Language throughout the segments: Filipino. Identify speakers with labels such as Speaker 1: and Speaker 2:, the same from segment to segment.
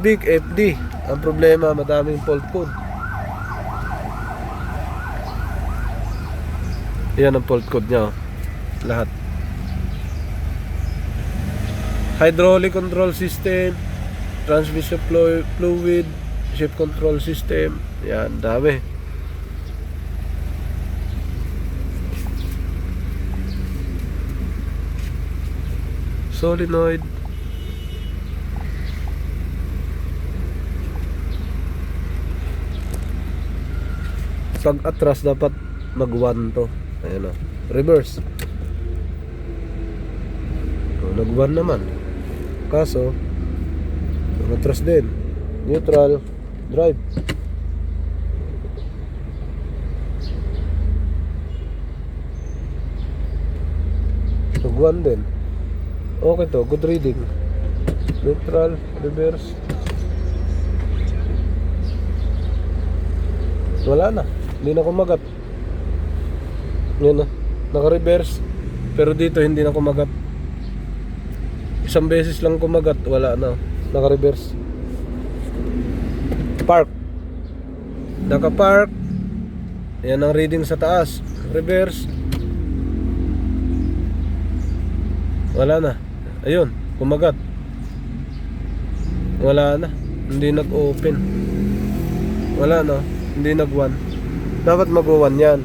Speaker 1: Big FD. Ang problema, madaming fault code. Yan ang fault code niya, oh. Lahat. Hydraulic control system, transmission fluid, shift control system. Yan, dami. Solenoid. Pag atras dapat mag 1 to. Ayan o. Reverse. Nag 1 naman. Kaso atras din. Neutral. Drive. Nag 1 din. Okay to. Good reading. Neutral. Reverse. Wala na. Hindi na kumagat. Yan na. Naka-reverse. Pero dito hindi na kumagat. Isang beses lang kumagat. Wala na. Naka-reverse. Park. Naka-park. Yan ang reading sa taas. Reverse. Wala na. Ayun. Kumagat. Wala na. Hindi nag-open. Wala na. Hindi nag-1. Dapat mag-1 yan.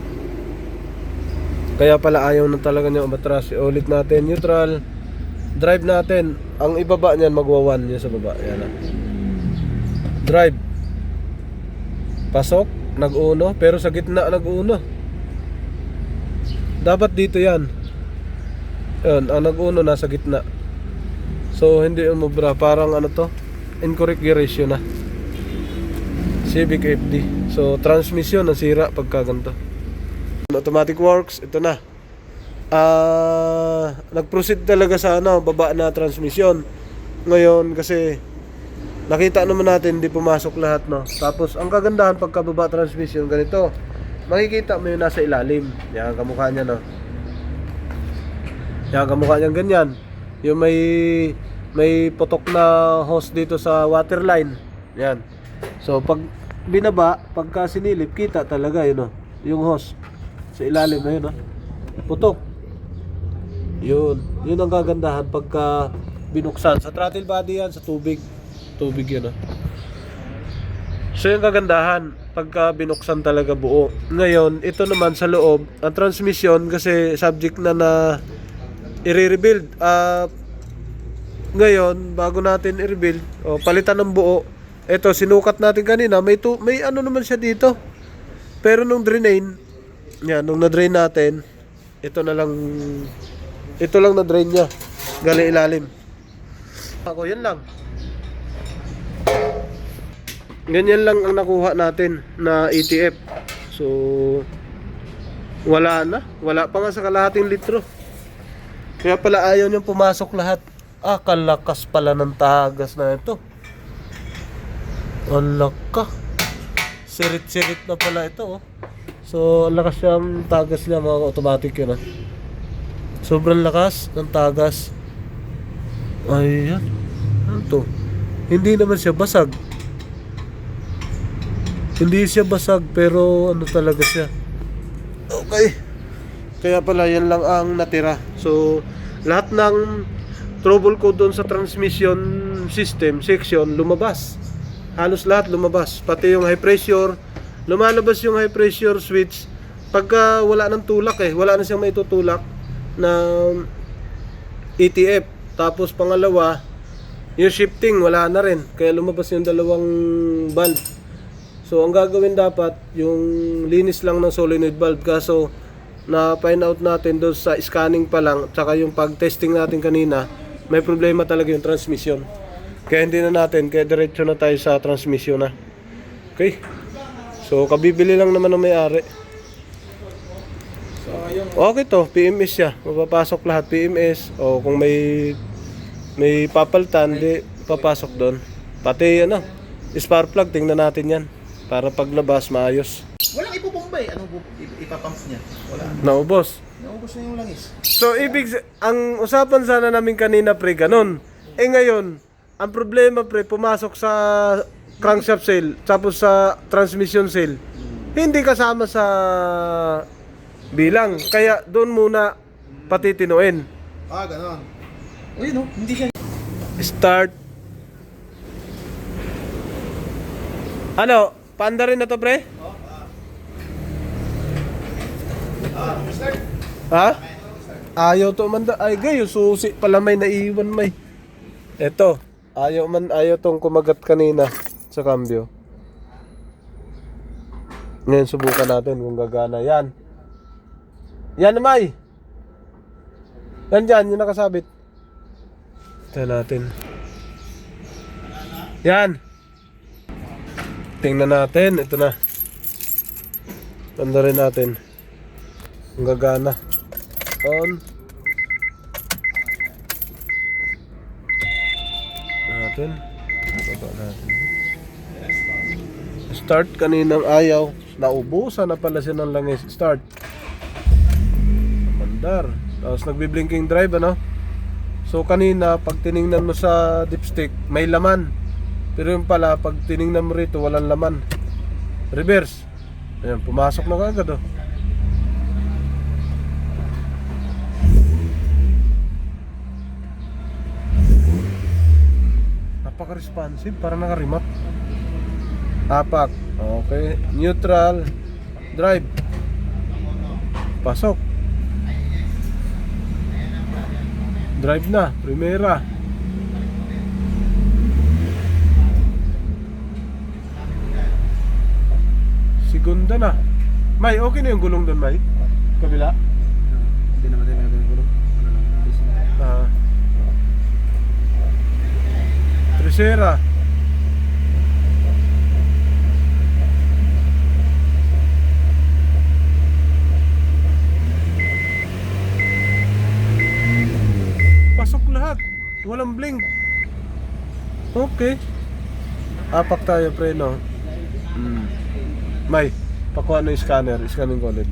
Speaker 1: Kaya pala ayaw na talaga niya umatras. Ulit natin. Neutral. Drive natin. Ang ibaba niyan mag-1 yan sa baba. Yan na. Drive. Pasok. Nag-uno. Pero sa gitna nag-uno. Dapat dito yan. Yan. Ang nag-uno nasa gitna. So hindi umubra. Parang ano to, incorrect gear ratio na. Civic FD. So transmission nasira pagka ganito. Automatic works, ito na. Nag-proceed talaga sa baba na transmission. Ngayon kasi nakita naman natin hindi pumasok lahat, no. Tapos ang kagandahan pagka baba transmission ganito, makikita mo yung nasa ilalim. Yan kamukha niya, no. Yan kamukha niya ganyan. Yung may putok na hose dito sa water line. Yan. So pag binaba, pagka sinilip, kita talaga yun, yung hose sa ilalim na yun, putok. Yun ang kagandahan pagka binuksan. Sa throttle body yan, sa tubig yun, So yung kagandahan pagka binuksan talaga buo. Ngayon, ito naman sa loob, ang transmission kasi subject na i-rebuild. Ngayon, bago natin i-rebuild, palitan ng buo. Ito, sinukat natin kanina, may ano naman siya dito. Pero nung drain, yan, nung na-drain natin, ito lang na-drain niya. Galing ilalim. Ako, yan lang. Ganyan lang ang nakuha natin na ETF. So, wala na. Wala pa nga sa kalahating litro. Kaya pala ayaw niyang pumasok lahat. Kalakas pala ng tagas na ito. Alak ka. Sirit-sirit na pala ito, So, lakas siyang tagas niya, mga automatic yun, Sobrang lakas ng tagas. Ayan. Ano to? Hindi naman siya basag. Hindi siya basag, pero ano talaga siya. Okay. Kaya pala, yan lang ang natira. So, lahat ng trouble code doon sa transmission system, section, lumabas. Halos lahat lumabas. Pati yung high pressure, lumalabas yung high pressure switch pagka wala ng tulak wala na siyang maitutulak na ETF. Tapos pangalawa, yung shifting wala na rin, kaya lumabas yung dalawang valve. So ang gagawin dapat yung linis lang ng solenoid valve. Kaso na find out natin doon sa scanning pa lang, tsaka yung pag testing natin kanina, may problema talaga yung transmission. Kaya hindi na natin, kaya diretso na tayo sa transmission na. Okay? So, kabibili lang naman ng may-ari. Okay to, PMS siya. Mapapasok lahat PMS. O kung may papalitan, di papasok doon. Pati spark plug, tingnan natin yan. Para paglabas, maayos.
Speaker 2: Walang ipupong tambay, ipapump niya? Wala.
Speaker 1: Naubos.
Speaker 2: Naubos na yung langis.
Speaker 1: So, ang usapan sana namin kanina, pre, ganun. Eh ngayon, ang problema, pre, pumasok sa crankshaft seal, tapos sa transmission seal, hindi kasama sa bilang. Kaya doon muna patitinuin.
Speaker 2: Ah, ganon. O yun, hindi siya.
Speaker 1: Start. Ano? Panda rin na to, pre?
Speaker 2: Start.
Speaker 1: Ha? Ayaw to man. Ay, gayo, susi pala may naiwan may. Eto, ayaw tong kumagat kanina sa cambio. Ngayon subukan natin kung gagana. Yan. Yan may. Yan dyan, yung nakasabit. Tignan natin. Yan. Tingnan natin, ito na. Panda rin natin. Kung gagana. On. Natin. Baba natin. Start kaninang ayaw. Naubusan na pala siya ng langis. Start. Mandar. Tapos nagbi-blinking drive, ano? So kanina pag tiningnan mo sa dipstick, may laman. Pero yung pala pag tiningnan mo rito, walang laman. Reverse. Ayan, pumasok na kagad, oh. Napaka-responsive, parang naka-remote. Apak. Okay. Neutral. Drive. Pasok. Drive na. Primera. Segunda na. May, okay na yung gulong doon, May? Kabila?
Speaker 2: Hindi naman din yung gulong.
Speaker 1: Ah. Tercera. Pasok lahat. Walang blink. Okay. Apak tayo, pre, no? May, pakuha na yung scanner. Scanning ko ulit.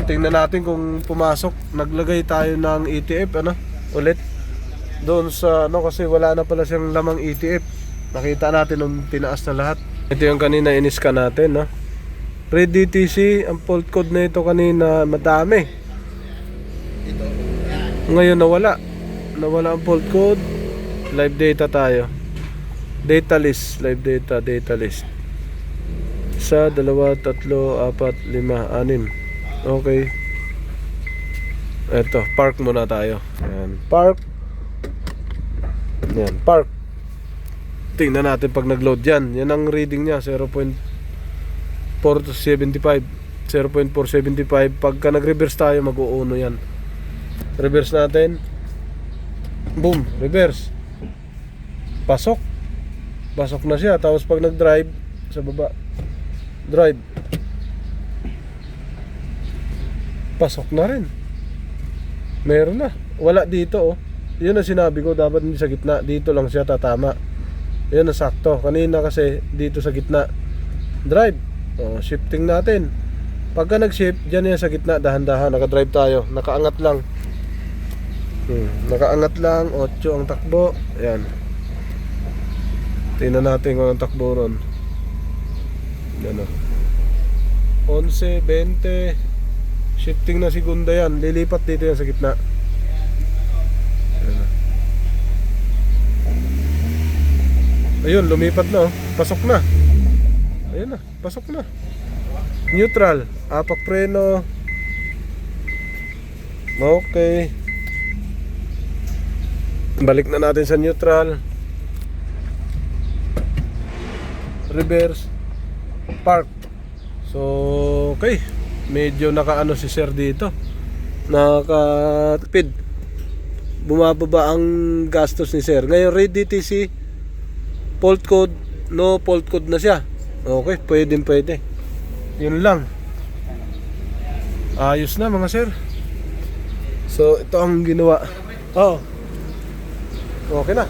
Speaker 1: Tingnan natin kung pumasok. Naglagay tayo ng ETF, ano? Ulit. Doon sa, ano, kasi wala na pala siyang lamang ETF. Nakita natin nung tinaas na lahat. Ito yung kanina in-scan natin, no? Pre-DTC, ang fault code na ito kanina, madami. Ngayon nawala. Nawala ang fault code. Live data tayo. Data list, live data, data list. 1, 2, 3, 4, 5, 6. Okay. Eto, park muna tayo. Ayan, park. Ayan, park. Tingnan natin pag nag-load yan. Yan ang reading niya, 0.475. 0.475. Pagka nag-reverse tayo, mag-uuno yan. Reverse natin. Boom, reverse. Pasok. Pasok na siya. Tapos pag nag-drive, sa baba, drive. Pasok na rin. Meron na. Wala dito, oh. Yun ang sinabi ko, dapat hindi sa gitna. Dito lang siya tatama. Yun ang sakto. Kanina kasi dito sa gitna. Drive. Oh, shifting natin. Pagka nag-shift, dyan yan sa gitna, dahan-dahan. Naka-drive tayo. Nakaangat lang. Nakaangat lang. 8 ang takbo. Ayan. Tingnan natin kung ang takbo ron. Yan, oh. 11, 20. Shifting na segunda yan. Lilipat dito yan sa gitna. Ayan. Ayun, lumipat na, oh. Pasok na. Ayun na, pasok na. Neutral. Apak preno. Okay. Balik na natin sa neutral. Reverse. Park. So, okay. Medyo nakaano si sir dito. Nakatipid. Bumababa ang gastos ni sir. Ngayon, Red DTC, fault code, no fault code na siya. Okay, pwede. Yun lang. Ayos na mga sir. So, ito ang ginawa. Oh. Okay na.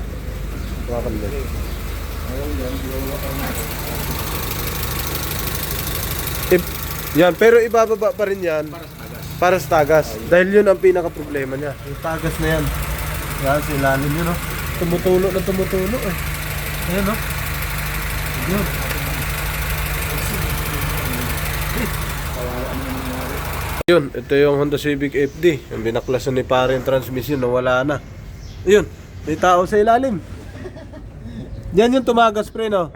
Speaker 1: Yan, pero ibababa pa rin yan para sa tagas. Dahil yun ang pinaka-problema niya. Yung tagas na yan. Yan, sa ilalim yun, no? Tumutulo na tumutulo, eh. Ayan, no? Yun. Yun, ito yung Honda Civic FD. Yung binaklasan ni pare yung transmission, nawala na. Yun, may tao sa ilalim. Yan yung tumagas, pre, no?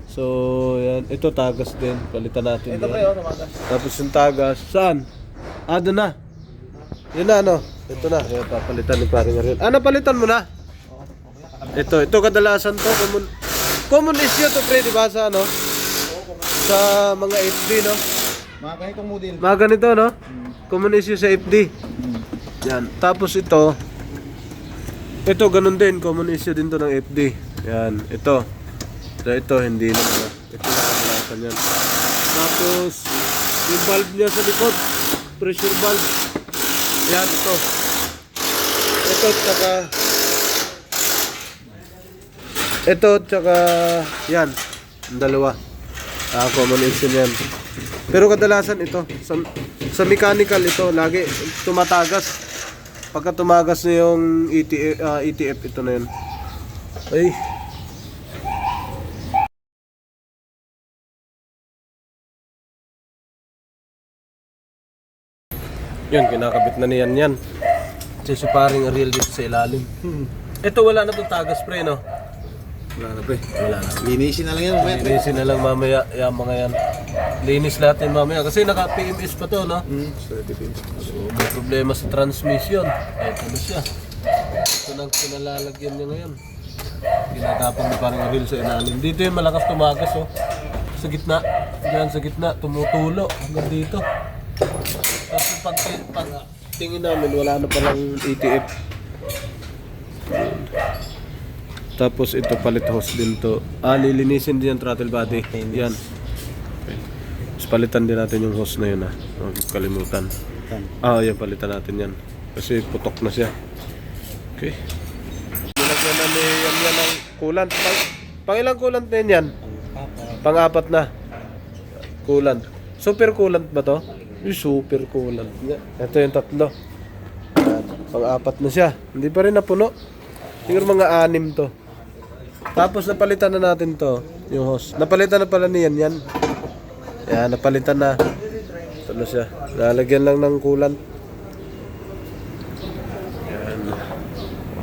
Speaker 1: So, yan. Ito tagas din. Palitan natin
Speaker 2: Ito
Speaker 1: yan.
Speaker 2: pa yun, tumagas.
Speaker 1: Tapos yung tagas, saan? Doon na. Yun na, ano? Ito na. Yan, papalitan ni paring Ariel. Napalitan mo na? Ito kadalasan to. Common issue to, pre, di ba? Sa, ano? Sa mga FD, no?
Speaker 2: Mga ganitong model.
Speaker 1: Mga ganito, no? Common issue sa FD. Yan. Tapos ito, ganun din. Common issue din to ng FD. Yan. Ito, hindi na. Ito na kadalasan yan. Tapos, yung valve niya sa likod, pressure valve. Yan, ito. Ito, tsaka, yan. Ang dalawa. Common issue yan. Pero kadalasan ito, sa mechanical ito, lagi tumatagas. Pagka tumagas na yung ETF, ito na yun. Ay. Yan, kinakabit na niyan yan. Kasi paring Ariel dito sa ilalim. Ito wala na itong tagas, pre, no?
Speaker 2: Wala na, pre.
Speaker 1: Wala na.
Speaker 2: Linisin na lang yan, mamaya.
Speaker 1: Linisin na lang mamaya, yung mga yan. Linis lahat yung mamaya. Kasi naka-PMS pa to, no? So, may problema sa transmission. Ito na siya. Ito nang pinalalagyan niya ngayon. Ginagapang ni parang Ariel sa ilalim. Dito yung malakas tumagas, oh. Sa gitna. Diyan sa gitna, tumutulo. Hanggang dito. Tapos pag tingin namin, wala na palang ETF. Tapos ito, palit hose din to. Lilinisin din yung throttle body. Yan. Okay. Tapos palitan din natin yung hose na yun, ha. Huwag kalimutan. Yan, palitan natin yan. Kasi putok na siya. Okay. Nilagyan na ni yan ng coolant. Pang ilang coolant na yan? Pang-apat na. Coolant. Super coolant ba to? Super coolant. Ito yung tatlo. Pang-apat na siya. Hindi pa rin napuno. Siguro mga 6 to. Tapos napalitan na natin to, yung hose. Napalitan na pala niyan yan. Yan, napalitan na. Ito na siya. Lalagyan lang ng coolant. Yan.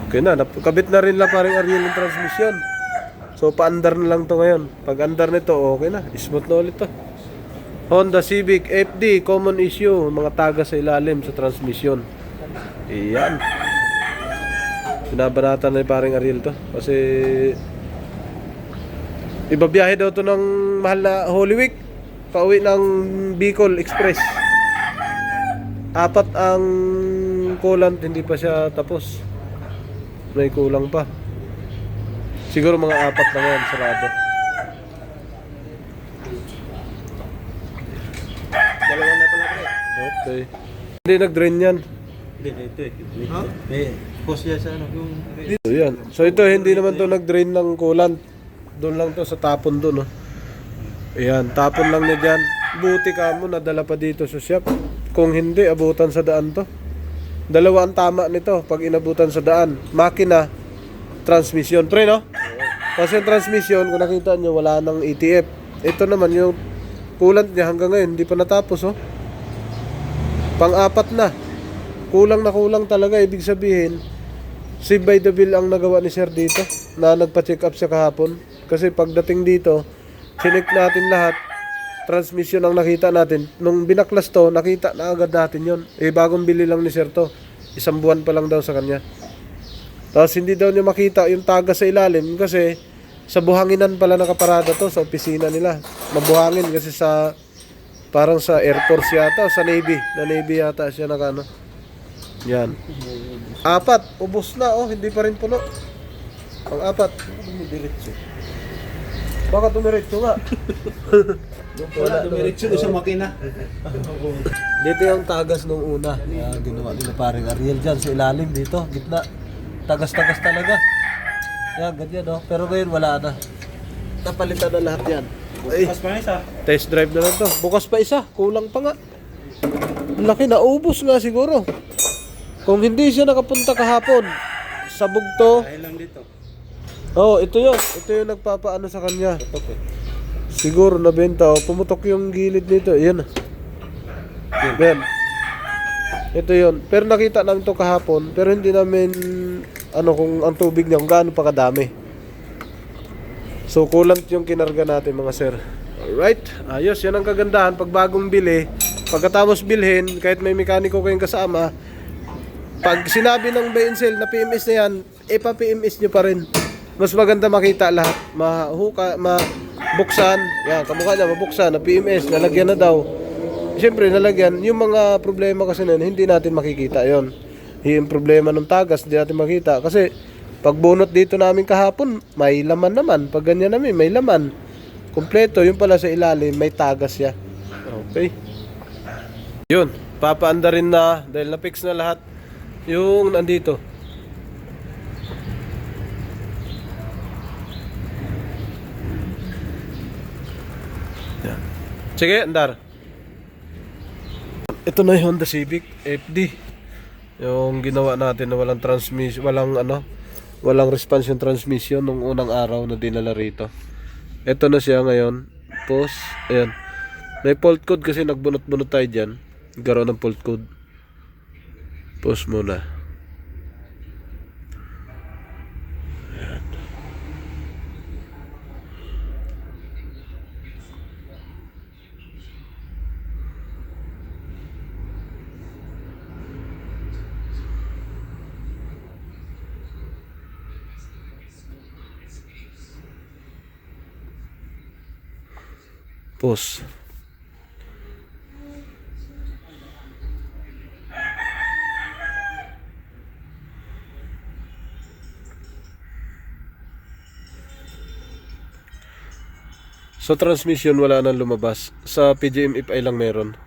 Speaker 1: Okay na, kabit na rin lang paring Ariel yung transmission. So paandar na lang to ngayon. Pag andar nito, okay na. Smooth na ulit to. Honda Civic FD, common issue, mga tagas sa ilalim sa transmission. Iyan. Binabanatan na ni paring Ariel to. Kasi ibabiyahe daw to ng mahal na Holy Week. Pauwi ng Bicol Express. 4 ang coolant, hindi pa siya tapos. May kulang pa. Siguro mga 4 na yan, sarado.
Speaker 2: Dalawa na pala, pre.
Speaker 1: Okay. Hindi nag-drain yan.
Speaker 2: Hindi, ito eh. Ha? May post yan sa ano.
Speaker 1: So yan. So ito hindi naman to nag-drain ng coolant. Doon lang to sa tapon doon, no. Ayan, tapon lang niya dyan. Buti ka mo nadala pa dito sa shop. Kung hindi, abutan sa daan to. Dalawa ang tama nito pag inabutan sa daan. Makina, transmission. Pre, no? Kasi yung transmission, kung nakita nyo, wala nang ETF. Ito naman yung coolant niya hanggang ngayon, hindi pa natapos, oh. Pang-4 na. Kulang na kulang talaga. Ibig sabihin, save by the bill ang nagawa ni Sir dito na nagpa-check up siya kahapon. Kasi pagdating dito, sinek natin lahat. Transmission ang nakita natin. Nung binaklas to, nakita na agad natin yon. Bagong bili lang ni Sir to. 1 buwan pa lang daw sa kanya. Tapos hindi daw niya makita yung tagas sa ilalim kasi sa buhanginan pala nakaparada to sa opisina nila. Mabuhangin kasi sa parang sa Air Force yata o sa Navy. Na Navy yata siya nakano. Yan. 4, ubos na, oh, hindi pa rin puno. Pang-4.
Speaker 2: Diretso.
Speaker 1: Baka dumiretso nga.
Speaker 2: Wala dumiretso sa makina.
Speaker 1: Dito yung tagas nung una. Ginawa nila paring Ariel dyan sa ilalim dito, gitna. Tagas-tagas talaga. Yan, ganyan, oh. Pero ngayon wala na. Napalitan na lahat yan.
Speaker 2: Bukas pa isa.
Speaker 1: Test drive na lang to. Bukas pa isa, kulang pa nga. Ang laki, naubos nga siguro. Kung hindi siya nakapunta kahapon, sabog to.
Speaker 2: Dahil lang dito.
Speaker 1: Oh, ito yun. Ito yung nagpapaano sa kanya.
Speaker 2: Tutok eh.
Speaker 1: Siguro nabenta. Oh, pumutok yung gilid nito. Yan. Yan. Ito yun. Pero nakita namin to kahapon. Pero hindi namin kung ang tubig niya kung gaano pa kadami. So kulang yung kinarga natin mga sir. Alright. Ayos. Yan ang kagandahan. Pag bagong bili, pagkatapos bilhin, kahit may mekaniko kayong kasama, pag sinabi ng buy and sell na PMS na yan, pa-PMS nyo pa rin. Mas maganda makita lahat. Mabuksan. Yan, kamukha niya, mabuksan. Na PMS, nalagyan na daw. Siyempre, nalagyan. Yung mga problema kasi nun, hindi natin makikita yon. Yung problema ng tagas, hindi natin makita. Kasi, pag bunot dito namin kahapon, may laman naman. Pag ganyan namin, may laman. Kompleto. Yung pala sa ilalim, may tagas siya. Okay. Yun. Papaanda rin na, dahil na-fix na lahat, yung nandito. Sige, andar. Ito na yung Honda Civic FD. Yung ginawa natin na walang transmission, walang response yung transmission nung unang araw na dinala rito. Ito na siya ngayon. Post, ayan. May fault code kasi nagbunot-bunot tayo dyan. Nagkaroon ng fault code. Post muna. Ayan. Post. So transmission wala nang lumabas. Sa PGM-FI lang meron.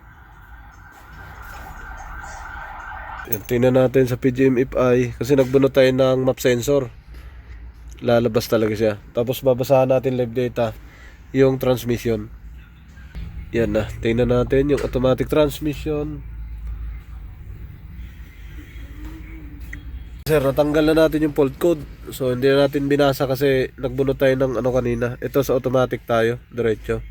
Speaker 1: Yan, tingnan natin sa PGM-FI kasi nagbunot tayo ng map sensor. Lalabas talaga siya. Tapos babasahan natin live data yung transmission. Yan na. Tingnan natin yung automatic transmission. Sir, natanggal na natin yung fault code. So hindi na natin binasa kasi nagbunot tayo ng kanina. Ito sa automatic tayo, diretso.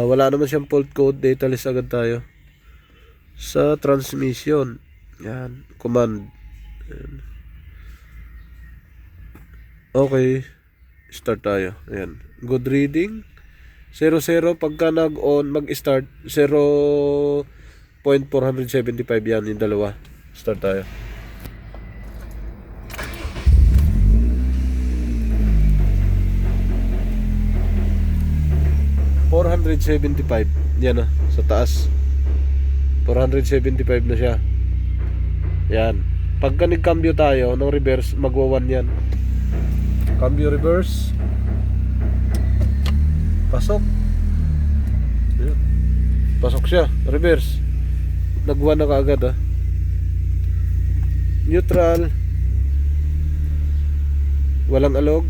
Speaker 1: Wala naman siyang fault code, data list agad tayo. Sa transmission. Yan, command. Yan. Okay. Start tayo. Ayan. Good reading. 00 pagka nag-on, mag-start 0.475 yan yung dalawa. Start tayo. $475 yan na sa taas. 475 na siya. Yan. Pagka nag-cambio tayo ng reverse, magwa 1 yan. Cambio reverse. Pasok. Yan. Pasok siya. Reverse. Nag-1 na kaagad ah. Neutral. Walang alog.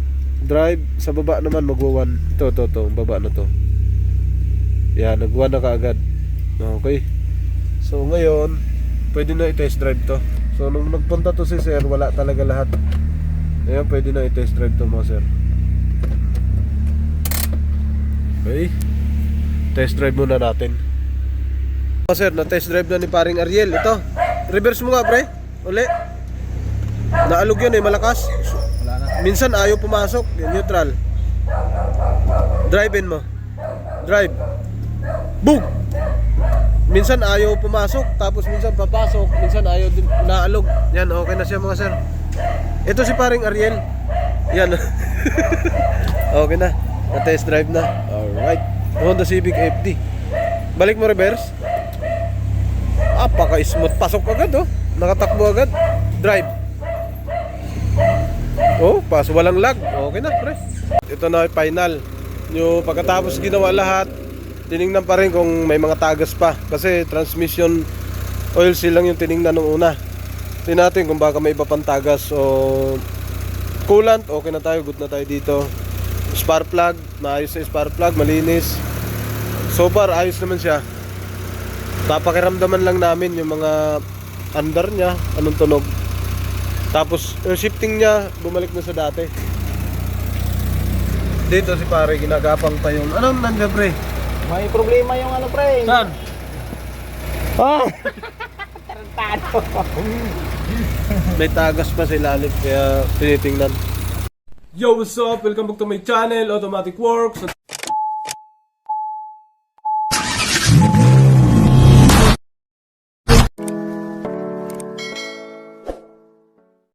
Speaker 1: Drive. Sa baba naman magwa 1. Ito. Baba na to. Yan, nag-1 na kaagad. Okay. So ngayon, pwede na i-test drive to. So nung nagpunta to si sir, wala talaga lahat. Ngayon, pwede na i-test drive to mga sir. Okay. Test drive muna natin. Mga sir, na-test drive na ni paring Ariel. Ito. Reverse mo nga pre. Uli. Naalog yun malakas.
Speaker 2: Wala na.
Speaker 1: Minsan ayaw pumasok. Neutral. Drive in mo. Drive. Boom! Minsan ayaw pumasok, tapos minsan papasok, minsan ayaw din naalog. Yan, okay na siya mga sir. Ito si paring Ariel. Yan. Okay na. Na-test drive na. Alright. Honda Civic FD. Balik mo reverse. Paka-smooth. Pasok agad oh. Nakatakbo agad. Drive. Oh, walang lag. Okay na, pre. Ito na final. Yung pagkatapos ginawa lahat, tiningnan pa rin kung may mga tagas pa. Kasi transmission oil seal lang yung tiningnan nung una. Tingnan natin kung baka may iba pang tagas. So coolant, okay na tayo, good na tayo dito. spark plug, maayos sa spark plug, malinis. So far, ayos naman siya. Papakiramdaman lang namin yung mga under niya, anong tunog. Tapos, yung shifting niya, bumalik na sa dati. Dito si pare, ginagapang pa yung... Anong nandiyan, pre?
Speaker 3: May problema yung ano, pre.
Speaker 1: Saan? Ah!
Speaker 3: Tarantado.
Speaker 1: May tagas pa sa ilalim, kaya tinitingnan. Yo, what's up? Welcome back to my channel, Automatic Works.